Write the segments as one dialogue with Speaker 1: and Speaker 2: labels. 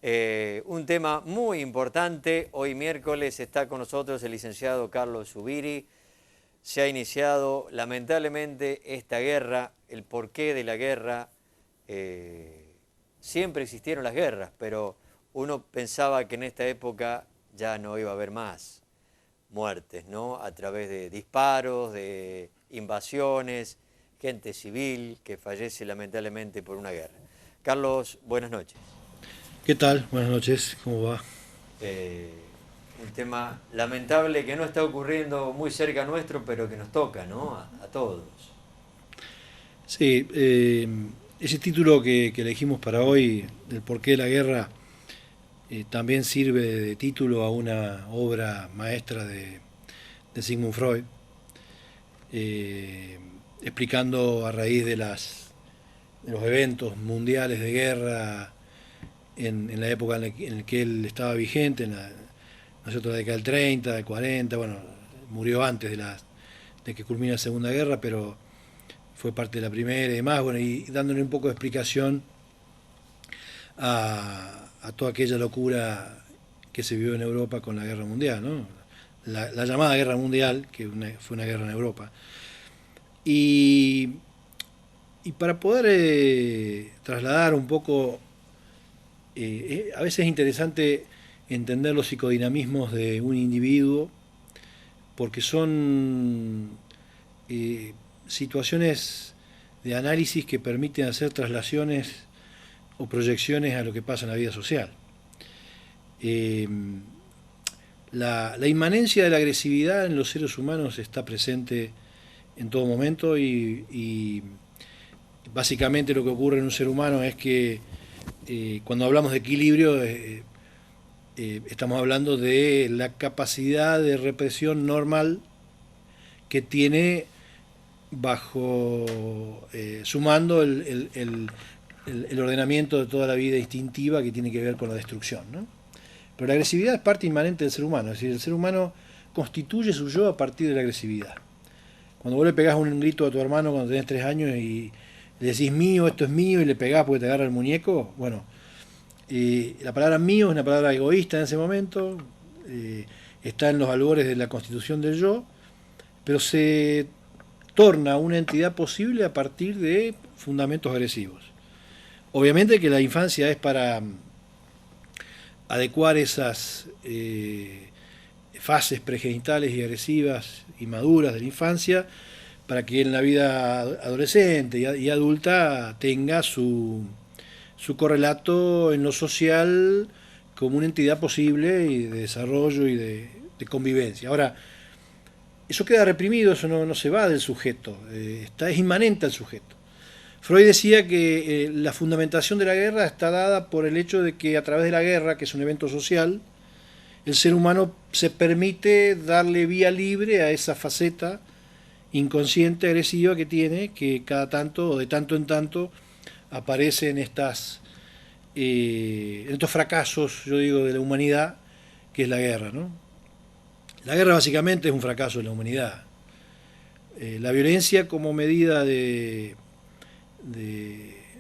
Speaker 1: Un tema muy importante. Hoy miércoles está con nosotros el licenciado Carlos Zubiri. Se ha iniciado lamentablemente esta guerra, el porqué de la guerra. Siempre existieron las guerras, pero uno pensaba que en esta época ya no iba a haber más muertes, ¿no? A través de disparos, de invasiones, gente civil que fallece lamentablemente por una guerra. Carlos, buenas noches.
Speaker 2: ¿Qué tal? Buenas noches, ¿cómo va?
Speaker 1: Un tema lamentable que no está ocurriendo muy cerca nuestro, pero que nos toca, ¿no? A todos.
Speaker 2: Sí, ese título que elegimos para hoy, del porqué de la guerra, también sirve de título a una obra maestra de Sigmund Freud, eh, explicando a raíz de los eventos mundiales de guerra en la época en la que él estaba vigente, ¿no es cierto?, la década del 30, del 40, bueno, murió antes de que culmine la Segunda Guerra, pero fue parte de la primera y demás, bueno, y dándole un poco de explicación a toda aquella locura que se vivió en Europa con la Guerra Mundial, ¿no? La llamada Guerra Mundial, que fue una guerra en Europa. Y, y para poder trasladar un poco, a veces es interesante entender los psicodinamismos de un individuo, porque son situaciones de análisis que permiten hacer traslaciones o proyecciones a lo que pasa en la vida social. Eh, la inmanencia de la agresividad en los seres humanos está presente en todo momento y básicamente lo que ocurre en un ser humano es que cuando hablamos de equilibrio estamos hablando de la capacidad de represión normal que tiene bajo sumando el ordenamiento de toda la vida instintiva que tiene que ver con la destrucción, ¿no? Pero la agresividad es parte inmanente del ser humano, es decir, el ser humano constituye su yo a partir de la agresividad. Cuando vos le pegás un grito a tu hermano cuando tenés 3 años y le decís mío, esto es mío, y le pegás porque te agarra el muñeco, bueno, la palabra mío es una palabra egoísta en ese momento, está en los albores de la constitución del yo, pero se torna una entidad posible a partir de fundamentos agresivos. Obviamente que la infancia es para adecuar esas fases pregenitales y agresivas y maduras de la infancia para que en la vida adolescente y adulta tenga su correlato en lo social como una entidad posible y de desarrollo y de convivencia. Ahora, eso queda reprimido, eso no se va del sujeto, es inmanente al sujeto. Freud decía que la fundamentación de la guerra está dada por el hecho de que a través de la guerra, que es un evento social, el ser humano se permite darle vía libre a esa faceta inconsciente agresiva que tiene, que cada tanto o de tanto en tanto aparece en estos fracasos, yo digo, de la humanidad, que es la guerra, ¿no? La guerra básicamente es un fracaso de la humanidad. La violencia como medida de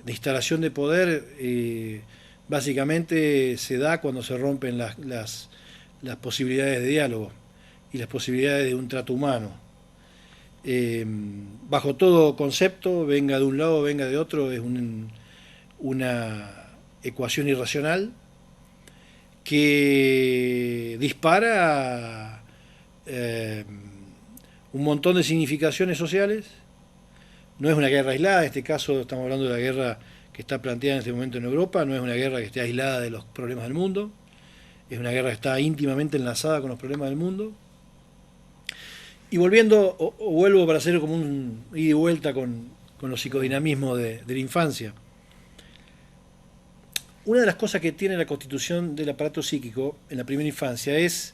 Speaker 2: instalación de poder básicamente se da cuando se rompen las posibilidades de diálogo y las posibilidades de un trato humano. Bajo todo concepto, venga de un lado o venga de otro, es una ecuación irracional que dispara un montón de significaciones sociales. No es una guerra aislada, en este caso estamos hablando de la guerra que está planteada en este momento en Europa, no es una guerra que esté aislada de los problemas del mundo, es una guerra que está íntimamente enlazada con los problemas del mundo. Y vuelvo para hacer como un ida y vuelta con los psicodinamismos de la infancia. Una de las cosas que tiene la constitución del aparato psíquico en la primera infancia es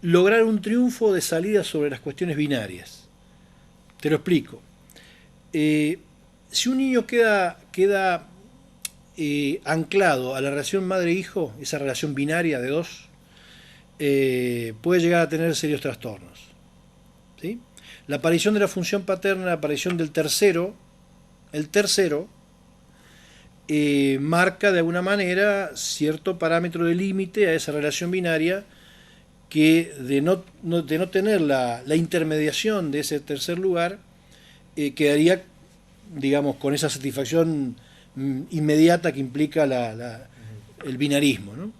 Speaker 2: lograr un triunfo de salida sobre las cuestiones binarias. Te lo explico. Si un niño queda anclado a la relación madre-hijo, esa relación binaria de dos, puede llegar a tener serios trastornos, ¿sí? La aparición de la función paterna, la aparición del tercero, el tercero, marca de alguna manera cierto parámetro de límite a esa relación binaria que de no tener la intermediación de ese tercer lugar, quedaría, digamos, con esa satisfacción inmediata que implica el binarismo, ¿no?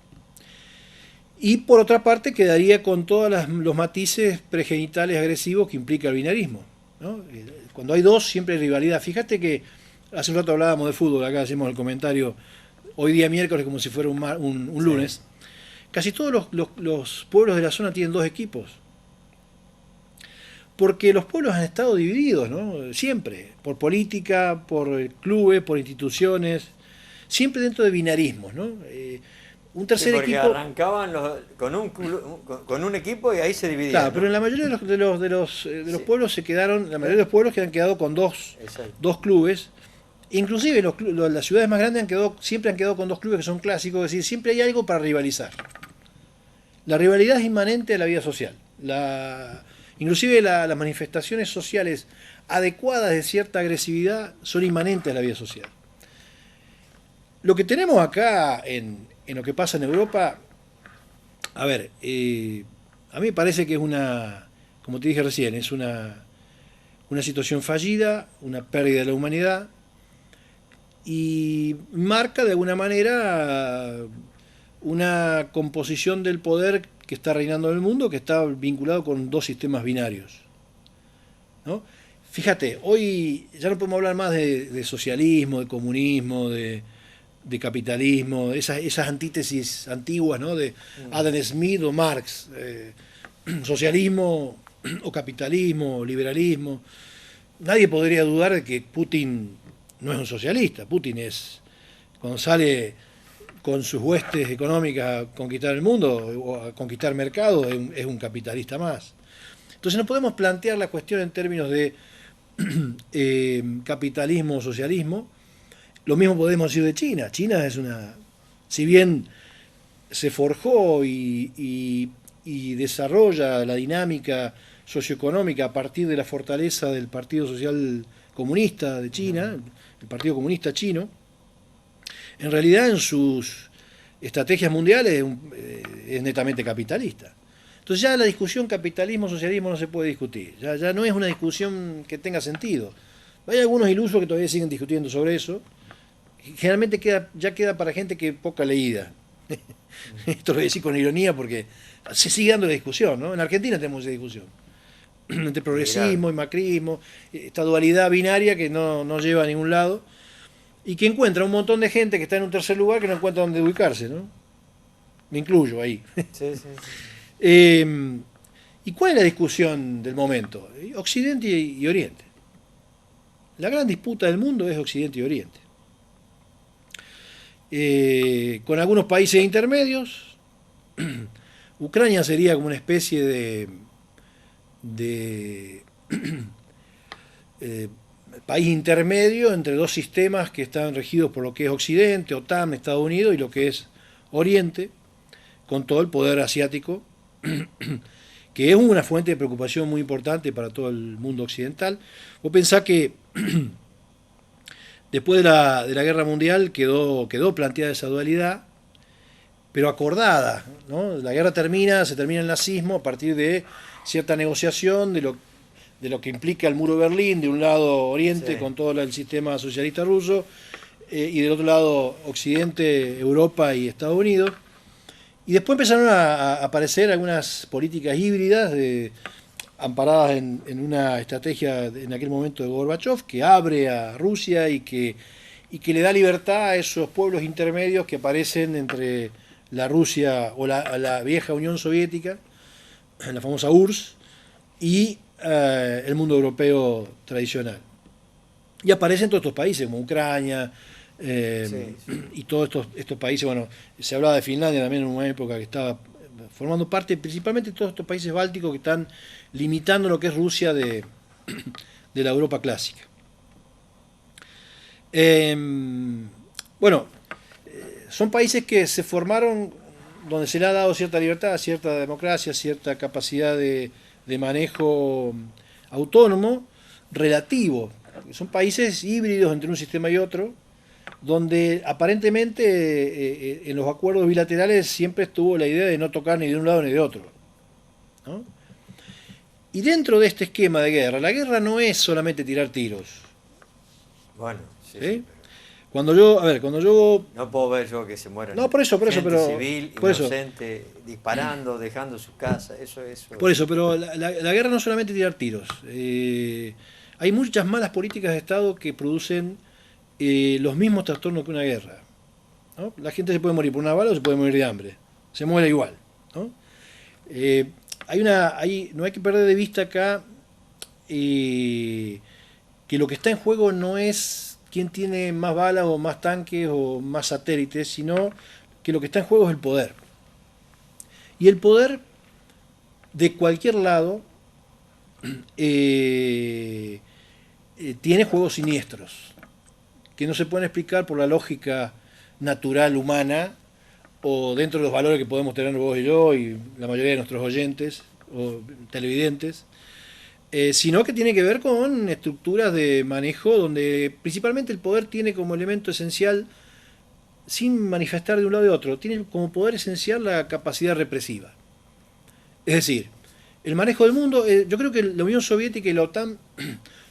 Speaker 2: Y por otra parte quedaría con todos los matices pregenitales agresivos que implica el binarismo, ¿no? Cuando hay dos siempre hay rivalidad. Fíjate que hace un rato hablábamos de fútbol, acá hacemos el comentario, hoy día miércoles como si fuera un lunes. Sí. Casi todos los pueblos de la zona tienen dos equipos. Porque los pueblos han estado divididos, ¿no? Siempre, por política, por clubes, por instituciones, siempre dentro de binarismos, ¿no? Un tercer
Speaker 1: porque
Speaker 2: equipo.
Speaker 1: Arrancaban con un equipo y ahí se dividían.
Speaker 2: Claro,
Speaker 1: ¿no?
Speaker 2: pero en la mayoría de los sí. pueblos se quedaron, la mayoría de los pueblos que han quedado con dos clubes. Inclusive las ciudades más grandes siempre han quedado con dos clubes que son clásicos, es decir, siempre hay algo para rivalizar. La rivalidad es inmanente de la vida social. Inclusive las manifestaciones sociales adecuadas de cierta agresividad son inmanentes a la vida social. Lo que tenemos acá en lo que pasa en Europa, a ver, a mí me parece que es como te dije recién, es una situación fallida, una pérdida de la humanidad, y marca de alguna manera una composición del poder que está reinando en el mundo, que está vinculado con dos sistemas binarios, ¿no? Fíjate, hoy ya no podemos hablar más de socialismo, de comunismo, de capitalismo, esas antítesis antiguas, ¿no? De Adam Smith o Marx, socialismo o capitalismo, o liberalismo. Nadie podría dudar de que Putin no es un socialista. Putin cuando sale con sus huestes económicas a conquistar el mundo o a conquistar mercados, es un capitalista más. Entonces no podemos plantear la cuestión en términos de capitalismo o socialismo. Lo mismo podemos decir de China. China si bien se forjó y desarrolla la dinámica socioeconómica a partir de la fortaleza del Partido Social Comunista de China, el Partido Comunista Chino, en realidad en sus estrategias mundiales es netamente capitalista. Entonces ya la discusión capitalismo-socialismo no se puede discutir, ya no es una discusión que tenga sentido. Hay algunos ilusos que todavía siguen discutiendo sobre eso. Generalmente ya queda para gente que poca leída. Esto lo voy a decir con ironía porque se sigue dando la discusión, ¿no? En Argentina tenemos esa discusión entre progresismo y macrismo, esta dualidad binaria que no lleva a ningún lado y que encuentra un montón de gente que está en un tercer lugar que no encuentra dónde ubicarse, ¿no? Me incluyo ahí. Sí. ¿Y cuál es la discusión del momento? Occidente y Oriente. La gran disputa del mundo es Occidente y Oriente. Con algunos países intermedios. Ucrania sería como una especie de país intermedio entre dos sistemas que están regidos por lo que es Occidente, OTAN, Estados Unidos, y lo que es Oriente, con todo el poder asiático, que es una fuente de preocupación muy importante para todo el mundo occidental. Vos pensás que después de la Guerra Mundial quedó planteada esa dualidad, pero acordada, ¿no? La guerra se termina el nazismo a partir de cierta negociación de lo que implica el muro de Berlín, de un lado Oriente con todo el sistema socialista ruso, y del otro lado Occidente, Europa y Estados Unidos. Y después empezaron a aparecer algunas políticas híbridas amparadas en una estrategia en aquel momento de Gorbachev, que abre a Rusia y que le da libertad a esos pueblos intermedios que aparecen entre la Rusia o la vieja Unión Soviética, la famosa URSS, y el mundo europeo tradicional. Y aparecen todos estos países, como Ucrania, y todos estos países. Bueno, se hablaba de Finlandia también en una época que estaba formando parte, principalmente todos estos países bálticos que están limitando lo que es Rusia de la Europa clásica. Son países que se formaron donde se le ha dado cierta libertad, cierta democracia, cierta capacidad de manejo autónomo relativo. Son países híbridos entre un sistema y otro, donde aparentemente en los acuerdos bilaterales siempre estuvo la idea de no tocar ni de un lado ni de otro, ¿no? Y dentro de este esquema de guerra, la guerra no es solamente tirar tiros.
Speaker 1: Bueno, sí,
Speaker 2: ¿Sí?
Speaker 1: sí, pero
Speaker 2: Cuando yo...
Speaker 1: no puedo ver yo que se mueran
Speaker 2: No, por eso,
Speaker 1: gente
Speaker 2: pero...
Speaker 1: civil,
Speaker 2: Por eso,
Speaker 1: inocente, disparando, dejando su casa, eso.
Speaker 2: por eso, pero la guerra no es solamente tirar tiros. Hay muchas malas políticas de Estado que producen los mismos trastornos que una guerra, ¿no? La gente se puede morir por una bala o se puede morir de hambre. Se muere igual, ¿no? No hay que perder de vista acá que lo que está en juego no es quién tiene más balas o más tanques o más satélites, sino que lo que está en juego es el poder. Y el poder de cualquier lado tiene juegos siniestros, que no se pueden explicar por la lógica natural humana o dentro de los valores que podemos tener vos y yo y la mayoría de nuestros oyentes o televidentes, sino que tiene que ver con estructuras de manejo donde principalmente el poder tiene como elemento esencial, sin manifestar de un lado y de otro, tiene como poder esencial la capacidad represiva. Es decir, el manejo del mundo, yo creo que la Unión Soviética y la OTAN,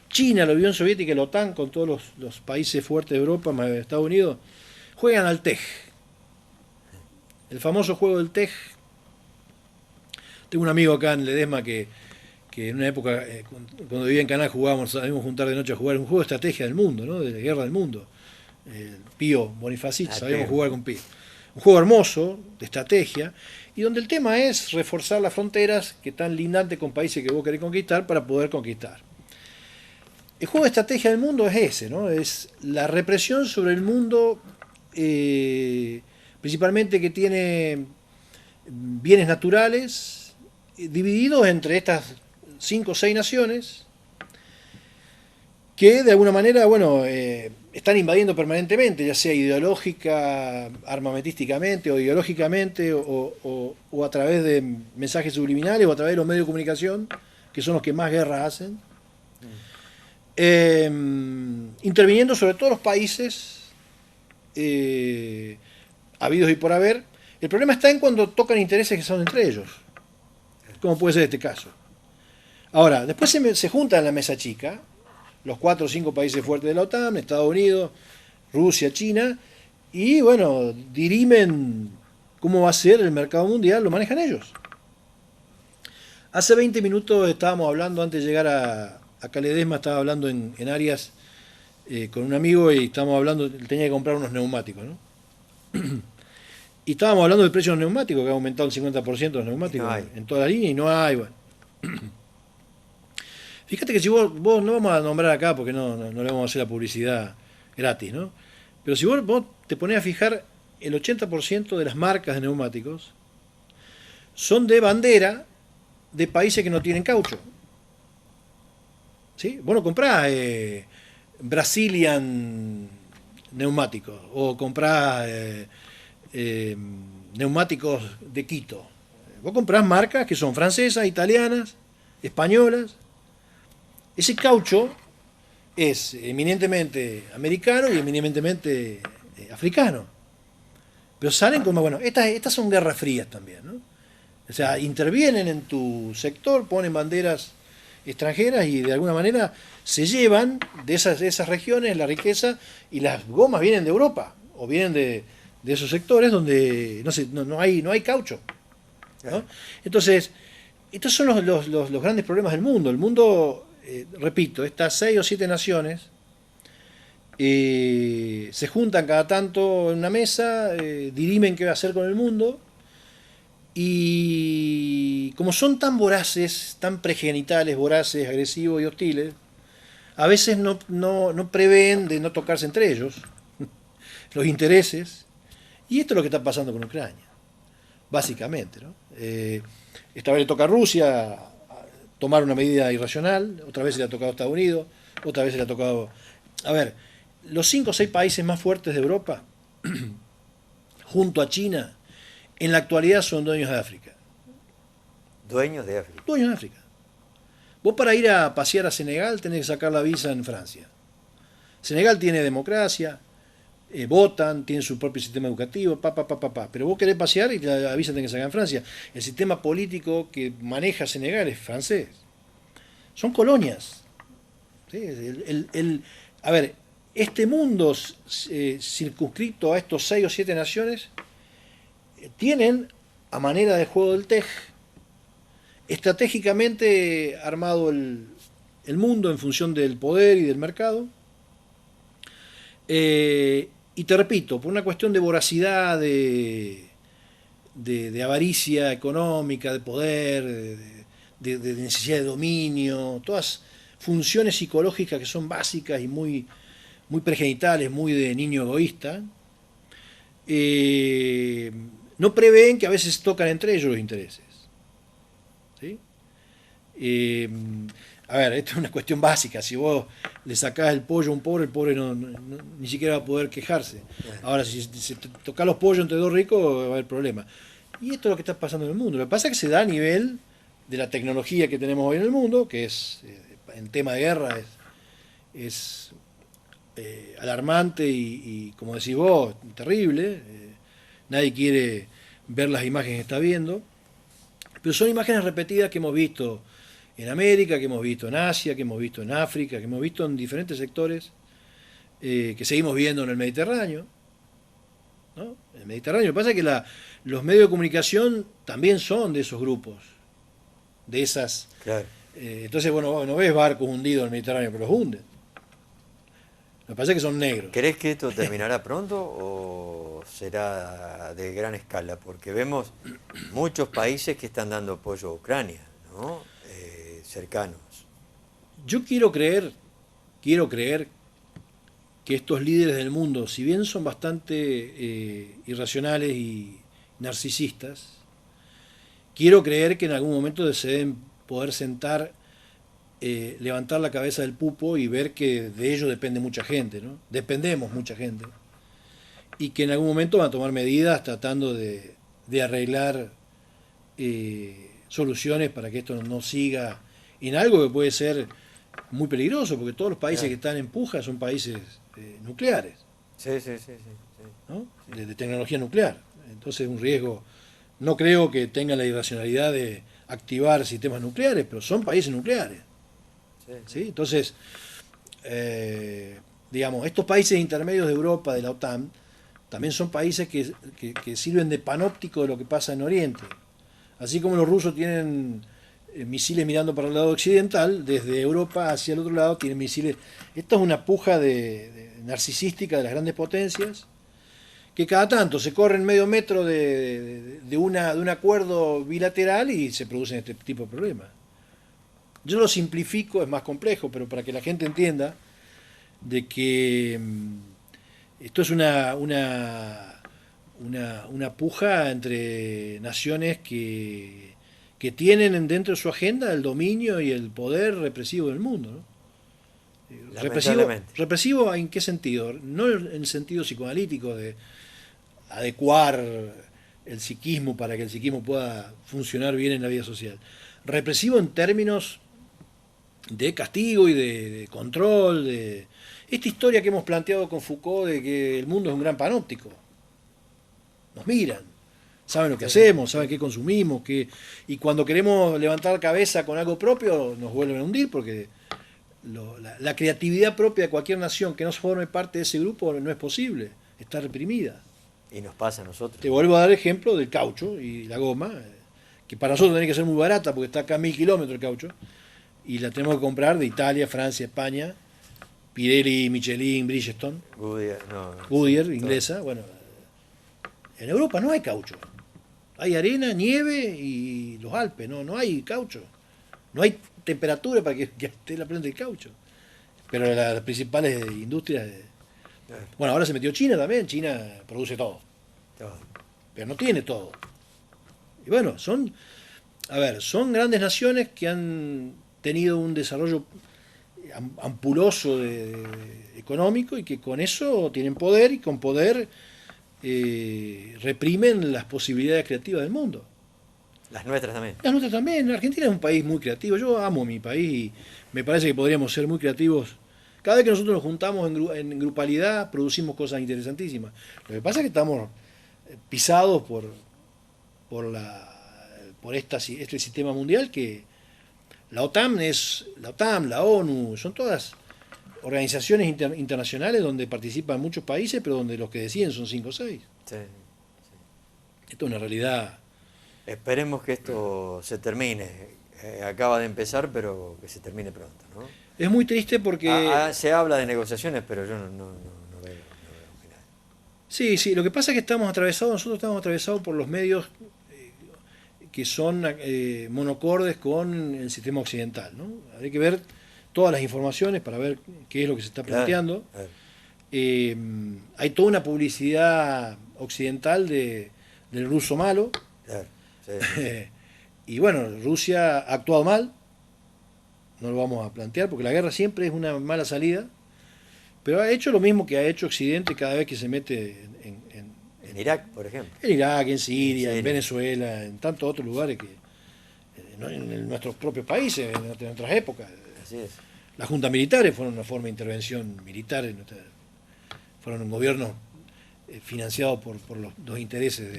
Speaker 2: China, la Unión Soviética y la OTAN, con todos los países fuertes de Europa, más Estados Unidos, juegan al TEG. El famoso juego del TEG. Tengo un amigo acá en Ledesma que en una época, cuando vivía en Canal, sabíamos juntar de noche a jugar un juego de estrategia del mundo, ¿no? De la guerra del mundo. Pío Bonifacich, sabíamos jugar con Pío. Un juego hermoso, de estrategia, y donde el tema es reforzar las fronteras que están lindantes con países que vos querés conquistar para poder conquistar. El juego de estrategia del mundo es ese, ¿no? Es la represión sobre el mundo, principalmente que tiene bienes naturales, divididos entre estas 5 o 6 naciones, que de alguna manera, bueno, están invadiendo permanentemente, ya sea ideológica, armamentísticamente o ideológicamente, o a través de mensajes subliminales, o a través de los medios de comunicación, que son los que más guerra hacen, interviniendo sobre todos los países habidos y por haber. El problema está en cuando tocan intereses que son entre ellos, como puede ser este caso. Ahora, después se juntan en la mesa chica los 4 o 5 países fuertes de la OTAN, Estados Unidos, Rusia, China, y bueno, dirimen cómo va a ser el mercado mundial, lo manejan ellos. Hace 20 minutos estábamos hablando, antes de llegar a Caledesma, estaba hablando en Arias con un amigo y estábamos hablando, tenía que comprar unos neumáticos, ¿no? Y estábamos hablando del precio de los neumáticos, que ha aumentado el 50% de los neumáticos en toda la línea y no hay, bueno. Fíjate que si vos no vamos a nombrar acá porque no le vamos a hacer la publicidad gratis, ¿no? Pero si vos te ponés a fijar, el 80% de las marcas de neumáticos son de bandera de países que no tienen caucho. ¿Sí? Vos no comprás Brazilian neumáticos o comprás neumáticos de Quito. Vos comprás marcas que son francesas, italianas, españolas. Ese caucho es eminentemente americano y eminentemente africano. Pero salen como, bueno, estas son guerras frías también, ¿no? O sea, intervienen en tu sector, ponen banderas extranjeras y de alguna manera se llevan de esas regiones la riqueza, y las gomas vienen de Europa o vienen de esos sectores donde no hay caucho, ¿no? Entonces, estos son los grandes problemas del mundo. El mundo, repito, estas 6 o 7 naciones se juntan cada tanto en una mesa, dirimen qué va a hacer con el mundo, y como son tan voraces, tan pregenitales, voraces, agresivos y hostiles, a veces no prevén de no tocarse entre ellos los intereses, y esto es lo que está pasando con Ucrania, básicamente, ¿no? Esta vez le toca a Rusia tomar una medida irracional, otra vez se le ha tocado a Estados Unidos, otra vez se le ha tocado... A ver, los 5 o 6 países más fuertes de Europa, junto a China, en la actualidad son dueños de África.
Speaker 1: Dueños de África.
Speaker 2: Dueños de África. Vos para ir a pasear a Senegal tenés que sacar la visa en Francia. Senegal tiene democracia, votan, tienen su propio sistema educativo, pero vos querés pasear y te avisan de que salga en Francia. El sistema político que maneja Senegal es francés. Son colonias. ¿Sí? A ver, este mundo circunscrito a estos 6 o 7 naciones tienen, a manera de juego del TEG, estratégicamente armado el mundo en función del poder y del mercado. Y te repito, por una cuestión de voracidad, de avaricia económica, de poder, de necesidad de dominio, todas funciones psicológicas que son básicas y muy pregenitales, muy de niño egoísta, no prevén que a veces tocan entre ellos los intereses. ¿Sí? A ver, esto es una cuestión básica. Si vos le sacás el pollo a un pobre, el pobre ni siquiera va a poder quejarse. Ahora, si tocás los pollos entre dos ricos, va a haber problema. Y esto es lo que está pasando en el mundo. Lo que pasa es que se da a nivel de la tecnología que tenemos hoy en el mundo, que es, en tema de guerra, es alarmante y, como decís vos, terrible. Nadie quiere ver las imágenes que está viendo. Pero son imágenes repetidas que hemos visto en América, que hemos visto en Asia, que hemos visto en África, que hemos visto en diferentes sectores, que seguimos viendo en el Mediterráneo. ¿No? En el Mediterráneo. Lo que pasa es que los medios de comunicación también son de esos grupos, de esas...
Speaker 1: Claro.
Speaker 2: Entonces, bueno, no ves barcos hundidos en el Mediterráneo, pero los hunden. Lo que pasa es que son negros.
Speaker 1: ¿Crees que esto terminará pronto o será de gran escala? Porque vemos muchos países que están dando apoyo a Ucrania, ¿no? Cercanos.
Speaker 2: Yo quiero creer que estos líderes del mundo, si bien son bastante irracionales y narcisistas, quiero creer que en algún momento se deben poder sentar, levantar la cabeza del pupo y ver que de ellos depende mucha gente, ¿no? Dependemos mucha gente. Y que en algún momento van a tomar medidas tratando de arreglar soluciones para que esto no siga en algo que puede ser muy peligroso, porque todos los países que están en puja son países nucleares.
Speaker 1: Sí.
Speaker 2: ¿No? De tecnología nuclear. Entonces es un riesgo. No creo que tengan la irracionalidad de activar sistemas nucleares, pero son países nucleares. ¿Sí? Entonces, digamos, estos países intermedios de Europa, de la OTAN, también son países que sirven de panóptico de lo que pasa en Oriente. Así como los rusos tienen misiles mirando para el lado occidental, desde Europa hacia el otro lado tienen misiles. Esta es una puja narcisística de las grandes potencias, que cada tanto se corren medio metro de un acuerdo bilateral y se producen este tipo de problemas. Yo lo simplifico, es más complejo, pero para que la gente entienda de que esto es una puja entre naciones que tienen dentro de su agenda el dominio y el poder represivo del mundo, ¿no? ¿Represivo en qué sentido? No en el sentido psicoanalítico de adecuar el psiquismo para que el psiquismo pueda funcionar bien en la vida social. Represivo en términos de castigo y de control, de esta historia que hemos planteado con Foucault de que el mundo es un gran panóptico. Nos miran, saben lo que hacemos, saben qué consumimos, y cuando queremos levantar cabeza con algo propio nos vuelven a hundir porque la creatividad propia de cualquier nación que no forme parte de ese grupo no es posible, está reprimida.
Speaker 1: Y nos pasa a nosotros.
Speaker 2: Te vuelvo a dar el ejemplo del caucho y la goma, que para nosotros tiene que ser muy barata porque está acá a 1000 kilómetros el caucho, y la tenemos que comprar de Italia, Francia, España, Pirelli, Michelin, Bridgestone, Goodyear, inglesa. Bueno, en Europa no hay caucho. Hay arena, nieve y los Alpes, no hay caucho. No hay temperatura para que esté la planta del caucho. Pero las principales industrias... Bueno, ahora se metió China también. China produce todo. Pero no tiene todo. Y bueno, son grandes naciones que han tenido un desarrollo ampuloso económico y que con eso tienen poder y con poder reprimen las posibilidades creativas del mundo.
Speaker 1: Las nuestras también.
Speaker 2: Las nuestras también. Argentina es un país muy creativo. Yo amo mi país y me parece que podríamos ser muy creativos cada vez que nosotros nos juntamos en grupalidad, producimos cosas interesantísimas. Lo que pasa es que estamos pisados por este sistema mundial que la OTAN, la ONU, son todas organizaciones internacionales donde participan muchos países, pero donde los que deciden son 5 o 6.
Speaker 1: Sí, sí.
Speaker 2: Esto es una realidad.
Speaker 1: Esperemos que esto se termine. Acaba de empezar, pero que se termine pronto, ¿no?
Speaker 2: Es muy triste porque...
Speaker 1: se habla de negociaciones, pero yo no veo final.
Speaker 2: Sí, lo que pasa es que nosotros estamos atravesados por los medios que son monocordes con el sistema occidental, ¿no? Hay que ver todas las informaciones para ver qué es lo que se está planteando.
Speaker 1: Claro.
Speaker 2: Hay toda una publicidad occidental del ruso malo.
Speaker 1: Claro, sí.
Speaker 2: Y bueno, Rusia ha actuado mal, no lo vamos a plantear, porque la guerra siempre es una mala salida, pero ha hecho lo mismo que ha hecho Occidente cada vez que se mete
Speaker 1: En Irak, por ejemplo.
Speaker 2: en Irak, en Siria, en Venezuela, en tantos otros lugares que en nuestros propios países, en otras épocas.
Speaker 1: Así es.
Speaker 2: Las juntas militares fueron una forma de intervención militar, fueron un gobierno financiado por los intereses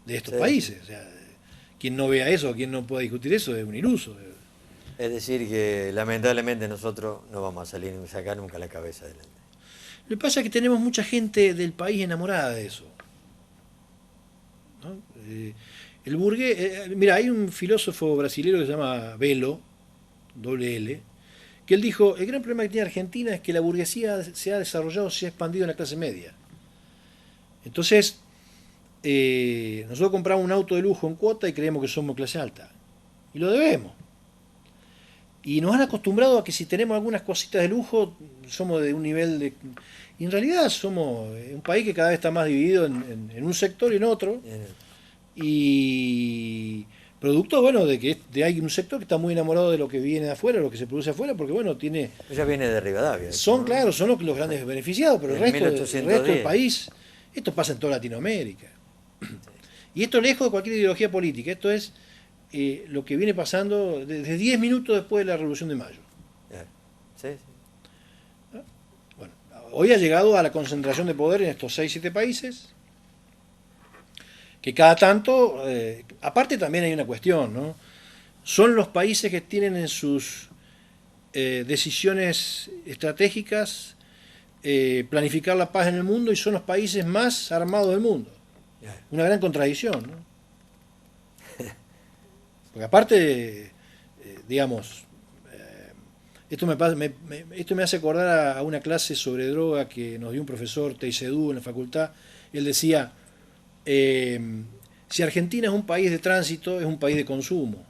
Speaker 2: de estos países. O sea, quien no vea eso, quien no pueda discutir eso, es un iluso.
Speaker 1: Es decir, que lamentablemente nosotros no vamos a salir ni sacar nunca la cabeza adelante.
Speaker 2: Lo que pasa es que tenemos mucha gente del país enamorada de eso, ¿no? El burgués, mira, hay un filósofo brasileño que se llama Velo, doble L, que él dijo, el gran problema que tiene Argentina es que la burguesía se ha desarrollado, se ha expandido en la clase media. Entonces, nosotros compramos un auto de lujo en cuota y creemos que somos clase alta. Y lo debemos. Y nos han acostumbrado a que si tenemos algunas cositas de lujo, somos de un nivel de... Y en realidad somos un país que cada vez está más dividido en un sector y en otro. Y producto, bueno, de que hay un sector que está muy enamorado de lo que viene de afuera, lo que se produce afuera, porque bueno, tiene...
Speaker 1: Ella viene de Rivadavia.
Speaker 2: Son,
Speaker 1: ¿no?
Speaker 2: claro, son los grandes beneficiados, pero el resto del país, esto pasa en toda Latinoamérica. Sí. Y esto lejos de cualquier ideología política, esto es lo que viene pasando desde 10 minutos después de la Revolución de Mayo.
Speaker 1: Sí, sí.
Speaker 2: Bueno, hoy ha llegado a la concentración de poder en estos 6-7 países, que cada tanto, aparte también hay una cuestión, ¿no? Son los países que tienen en sus decisiones estratégicas planificar la paz en el mundo y son los países más armados del mundo. Una gran contradicción, ¿no? Porque aparte, digamos, esto me hace acordar a una clase sobre droga que nos dio un profesor Teisedú en la facultad. Él decía, si Argentina es un país de tránsito, es un país de consumo,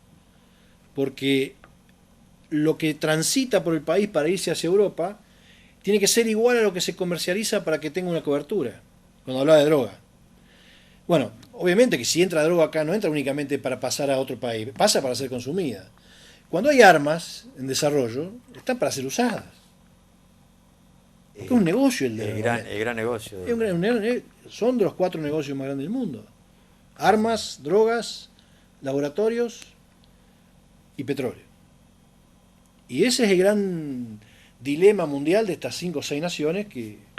Speaker 2: porque lo que transita por el país para irse hacia Europa tiene que ser igual a lo que se comercializa para que tenga una cobertura, cuando hablaba de droga. Bueno, obviamente que si entra droga acá no entra únicamente para pasar a otro país, pasa para ser consumida. Cuando hay armas en desarrollo, están para ser usadas. Es un negocio el
Speaker 1: gran negocio.
Speaker 2: Son de los 4 negocios más grandes del mundo. Armas, drogas, laboratorios y petróleo. Y ese es el gran dilema mundial de estas 5 o 6 naciones que...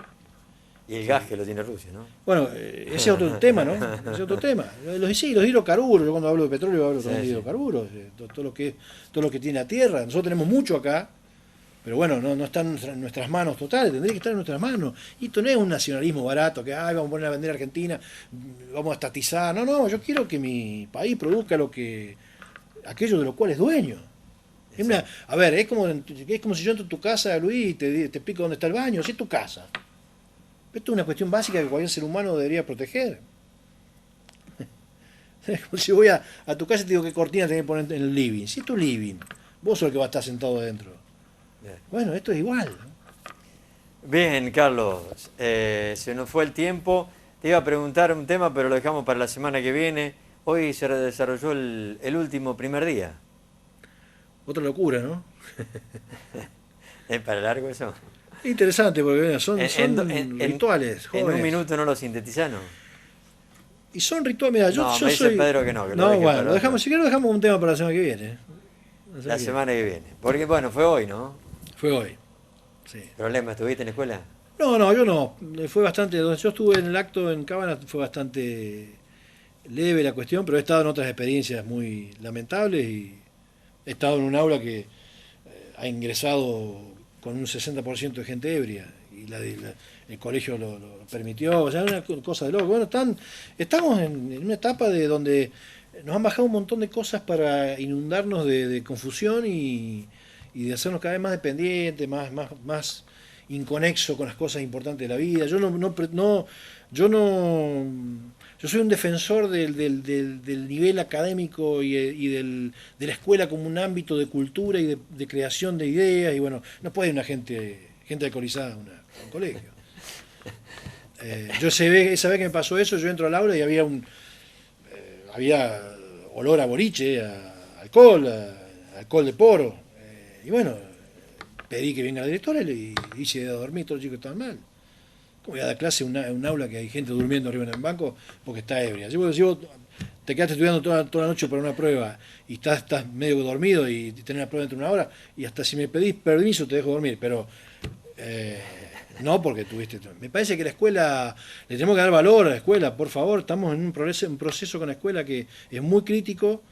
Speaker 1: Y el gas que lo tiene Rusia, ¿no?
Speaker 2: Bueno, ese es otro tema, ¿no? Ese es otro tema. Los hidrocarburos, yo cuando hablo de petróleo hablo también de hidrocarburos, todo lo que tiene la tierra. Nosotros tenemos mucho acá, pero bueno, no están en nuestras manos totales, tendría que estar en nuestras manos. Y esto no es un nacionalismo barato, que vamos a poner a vender a Argentina, vamos a estatizar. No, yo quiero que mi país produzca aquello de lo cual es dueño. A ver, es como si yo entro a tu casa, Luis, y te explico dónde está el baño, si es tu casa. Esto es una cuestión básica que cualquier ser humano debería proteger. Si voy a tu casa y te digo qué cortina tenés que poner en el living. Si es tu living, vos sos el que va a estar sentado adentro. Bueno, esto es igual, ¿no?
Speaker 1: Bien, Carlos, se nos fue el tiempo. Te iba a preguntar un tema, pero lo dejamos para la semana que viene. Hoy se desarrolló el último primer día.
Speaker 2: Otra locura, ¿no?
Speaker 1: ¿Es para largo eso?
Speaker 2: Interesante, porque son rituales.
Speaker 1: En un minuto no lo sintetizaron.
Speaker 2: Y son rituales. Mira, yo
Speaker 1: me dice
Speaker 2: soy...
Speaker 1: Pedro que no. Que
Speaker 2: no, bueno, lo dejamos, si querés, lo dejamos un tema para la semana que viene.
Speaker 1: La semana que viene. Porque, bueno, fue hoy, ¿no?
Speaker 2: Fue hoy. Sí.
Speaker 1: ¿Problemas tuviste en la escuela?
Speaker 2: No, no, yo no. Fue bastante. Donde yo estuve en el acto en Cábana fue bastante leve la cuestión, pero he estado en otras experiencias muy lamentables y he estado en un aula que ha ingresado con un 60% de gente ebria y el colegio lo permitió, o sea, una cosa de loco. Bueno, estamos en una etapa de donde nos han bajado un montón de cosas para inundarnos de confusión y de hacernos cada vez más dependientes, más inconexo con las cosas importantes de la vida. Yo no, yo soy un defensor del nivel académico de la escuela como un ámbito de cultura y de creación de ideas, y bueno, no puede ir una gente alcoholizada a un colegio. Esa vez que me pasó eso, yo entro al aula y había olor a boliche, a alcohol, alcohol de poro. Y bueno, pedí que venga la directora y le hice a dormir, todos los chicos estaban mal. ¿Cómo voy a dar clase en un aula que hay gente durmiendo arriba en el banco porque está ebria? Si vos te quedaste estudiando toda la noche para una prueba y estás medio dormido y tenés la prueba dentro de una hora, y hasta si me pedís permiso te dejo dormir, pero no porque tuviste... Me parece que la escuela, le tenemos que dar valor a la escuela, por favor, estamos en un proceso con la escuela que es muy crítico.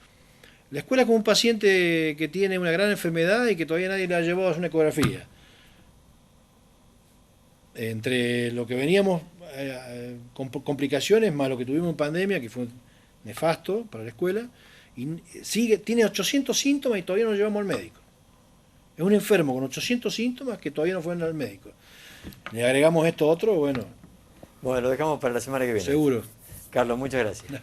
Speaker 2: La escuela es como un paciente que tiene una gran enfermedad y que todavía nadie le ha llevado a hacer una ecografía. Entre lo que veníamos con complicaciones más lo que tuvimos en pandemia, que fue nefasto para la escuela, y tiene 800 síntomas y todavía no lo llevamos al médico. Es un enfermo con 800 síntomas que todavía no fueron al médico. Le agregamos esto otro, bueno.
Speaker 1: Bueno, lo dejamos para la semana que viene.
Speaker 2: Seguro.
Speaker 1: Carlos, muchas gracias.